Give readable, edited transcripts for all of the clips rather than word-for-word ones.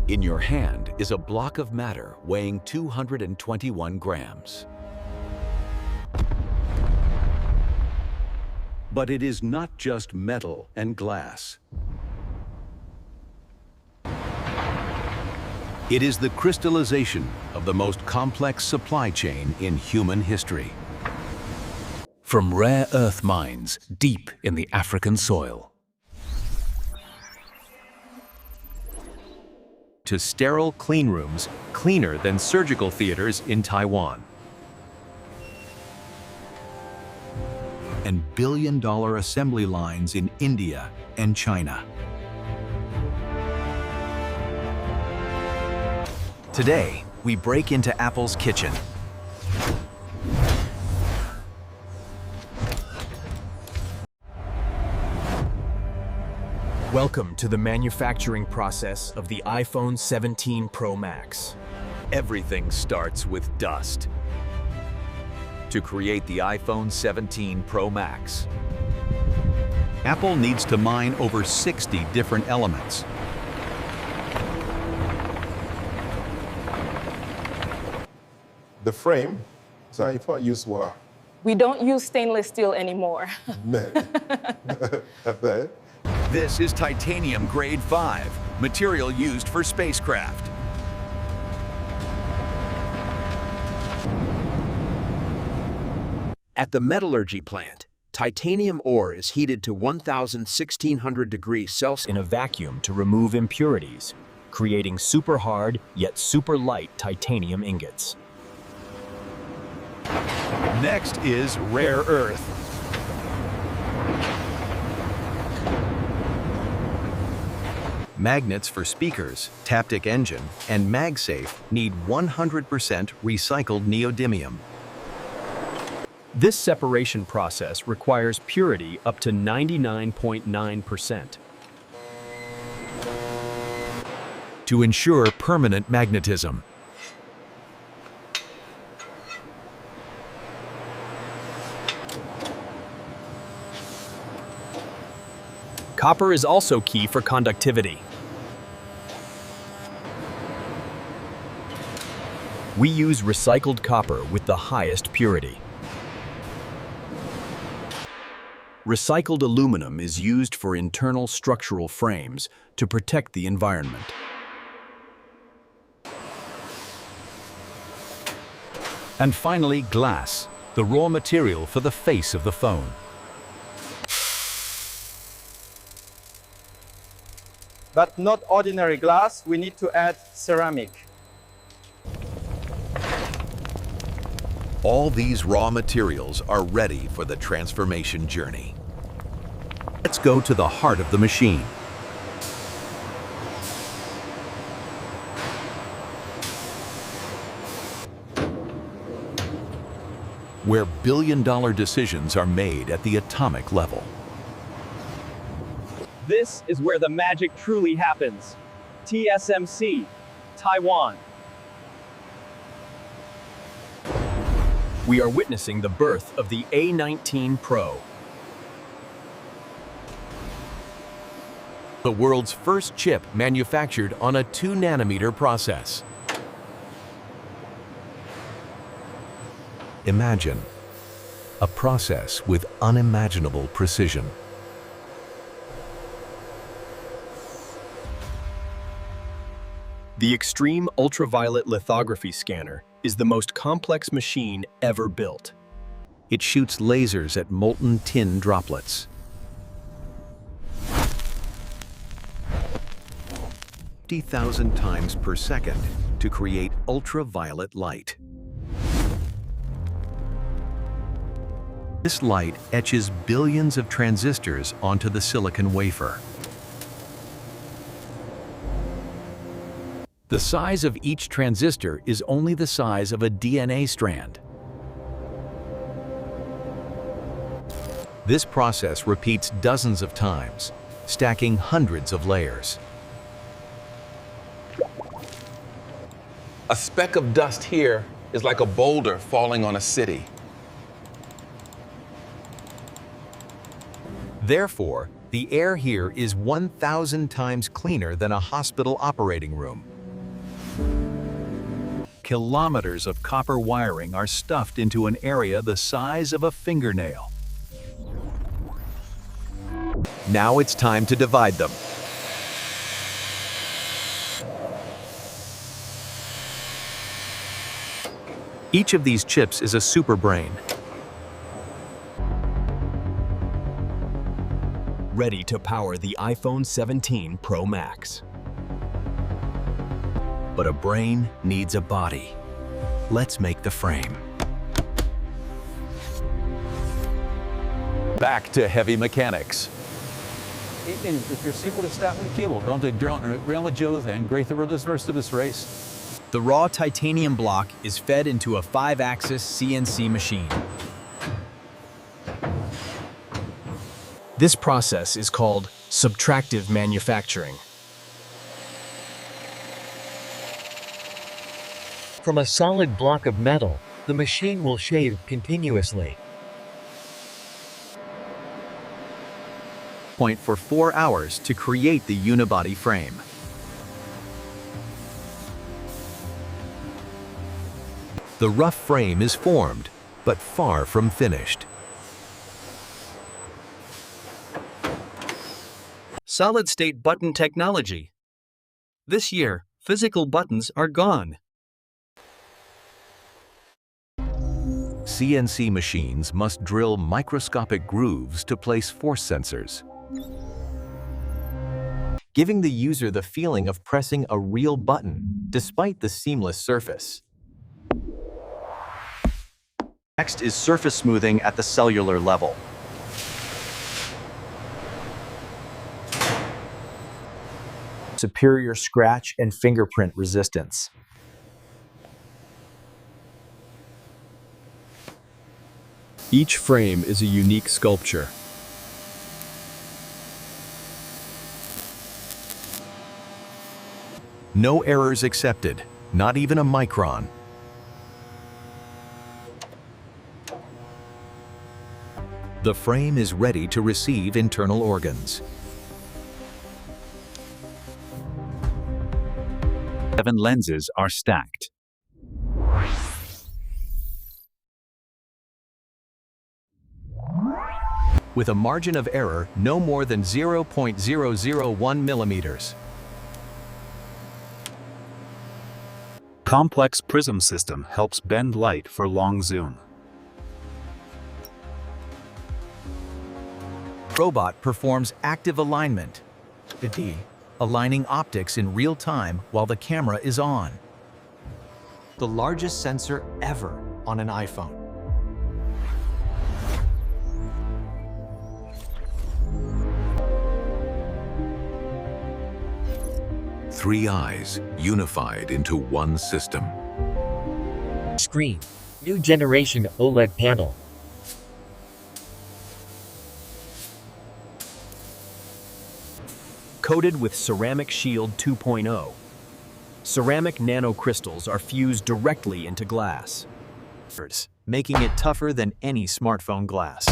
In your hand is a block of matter weighing 221 grams. But it is not just metal and glass. It is the crystallization of the most complex supply chain in human history. From rare earth mines deep in the African soil, to sterile clean rooms cleaner than surgical theaters in Taiwan, and billion-dollar assembly lines in India and China. Today, we break into Apple's kitchen. Welcome to the manufacturing process of the iPhone 17 Pro Max. Everything starts with dust. To create the iPhone 17 Pro Max, Apple needs to mine over 60 different elements. The frame, so I thought use what? We don't use stainless steel anymore. This is titanium grade 5, material used for spacecraft. At the metallurgy plant, titanium ore is heated to 1,600 degrees Celsius In a vacuum to remove impurities, creating super hard yet super light titanium ingots. Next is rare earth. Magnets for speakers, Taptic engine, and MagSafe need 100% recycled neodymium. This separation process requires purity up to 99.9%. To ensure permanent magnetism. Copper is also key for conductivity. We use recycled copper with the highest purity. Recycled aluminum is used for internal structural frames to protect the environment. And finally, glass, the raw material for the face of the phone. But not ordinary glass, we need to add ceramic. All these raw materials are ready for the transformation journey. Let's go to the heart of the machine. Where billion-dollar decisions are made at the atomic level. This is where the magic truly happens. TSMC, Taiwan. We are witnessing the birth of the A19 Pro. The world's first chip manufactured on a 2-nanometer process. Imagine a process with unimaginable precision. The Extreme Ultraviolet Lithography Scanner is the most complex machine ever built. It shoots lasers at molten tin droplets. 50,000 times per second to create ultraviolet light. This light etches billions of transistors onto the silicon wafer. The size of each transistor is only the size of a DNA strand. This process repeats dozens of times, stacking hundreds of layers. A speck of dust here is like a boulder falling on a city. Therefore, the air here is 1,000 times cleaner than a hospital operating room. kilometers of copper wiring are stuffed into an area the size of a fingernail. Now it's time to divide them. Each of these chips is a superbrain, Ready to power the iPhone 17 Pro Max. but a brain needs a body. Let's make the frame. Back to heavy mechanics. The raw titanium block is fed into a 5-axis CNC machine. This process is called subtractive manufacturing. From a solid block of metal, the machine will shave continuously. Point for 4 hours to create the unibody frame. The rough frame is formed, but far from finished. Solid-state button technology. This year, physical buttons are gone. CNC machines must drill microscopic grooves to place force sensors, giving the user the feeling of pressing a real button, despite the seamless surface. Next is surface smoothing at the cellular level. Superior scratch and fingerprint resistance. Each frame is a unique sculpture. No errors accepted, not even a micron. The frame is ready to receive internal organs. 7 lenses are stacked. With a margin of error no more than 0.001 millimeters. Complex prism system helps bend light for long zoom. Robot performs active alignment, aligning optics in real time while the camera is on. The largest sensor ever on an iPhone. Three eyes unified into one system. Screen. New generation OLED panel. Coated with Ceramic Shield 2.0. Ceramic nanocrystals are fused directly into glass, making it tougher than any smartphone glass.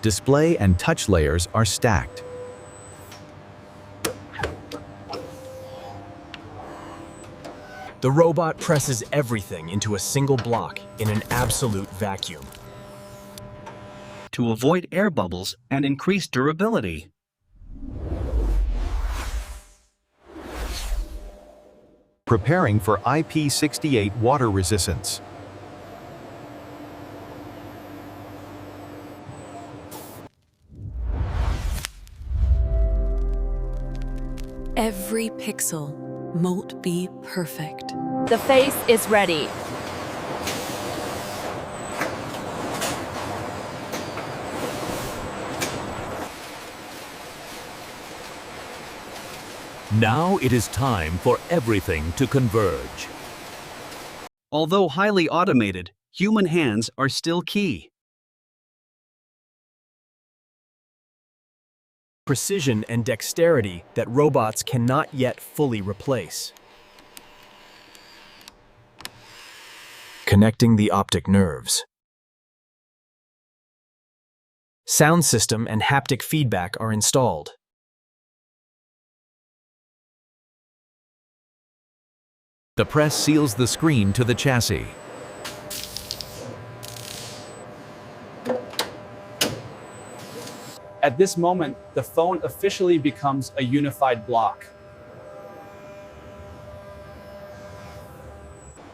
Display and touch layers are stacked. The robot presses everything into a single block in an absolute vacuum. To avoid air bubbles and increase durability. Preparing for IP68 water resistance. Every pixel mote be perfect. The face is ready. Now it is time for everything to converge. Although highly automated, human hands are still key. Precision and dexterity that robots cannot yet fully replace. Connecting the optic nerves. Sound system and haptic feedback are installed. The press seals the screen to the chassis. At this moment, the phone officially becomes a unified block.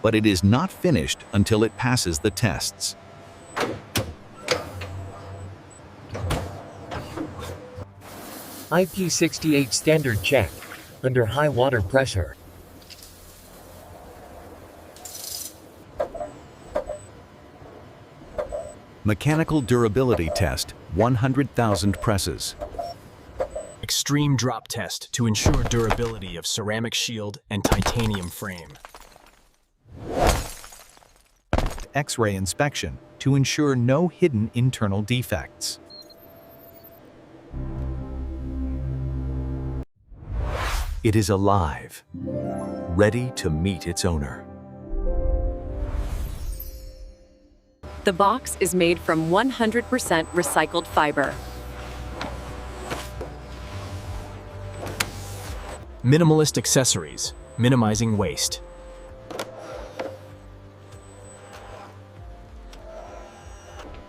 But it is not finished until it passes the tests. IP68 standard check. Under high water pressure. Mechanical durability test, 100,000 presses. Extreme drop test to ensure durability of ceramic shield and titanium frame. X-ray inspection to ensure no hidden internal defects. It is alive, ready to meet its owner. The box is made from 100% recycled fiber. Minimalist accessories, minimizing waste.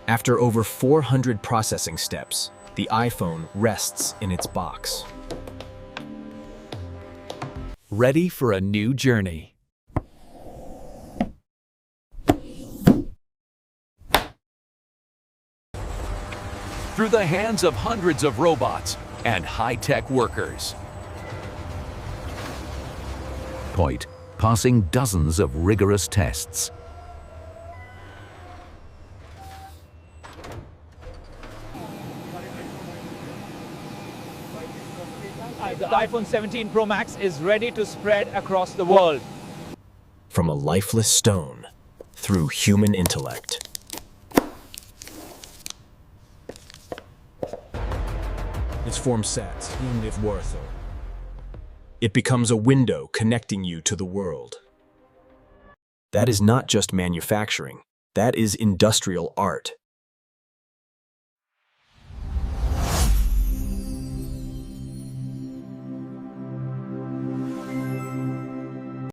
After over 400 processing steps, the iPhone rests in its box. Ready for a new journey. Through the hands of hundreds of robots and high-tech workers. Point, passing dozens of rigorous tests. The iPhone 17 Pro Max is ready to spread across the world. From a lifeless stone through human intellect. Its form sets, even if worth. It becomes a window connecting you to the world. That is not just manufacturing, that is industrial art.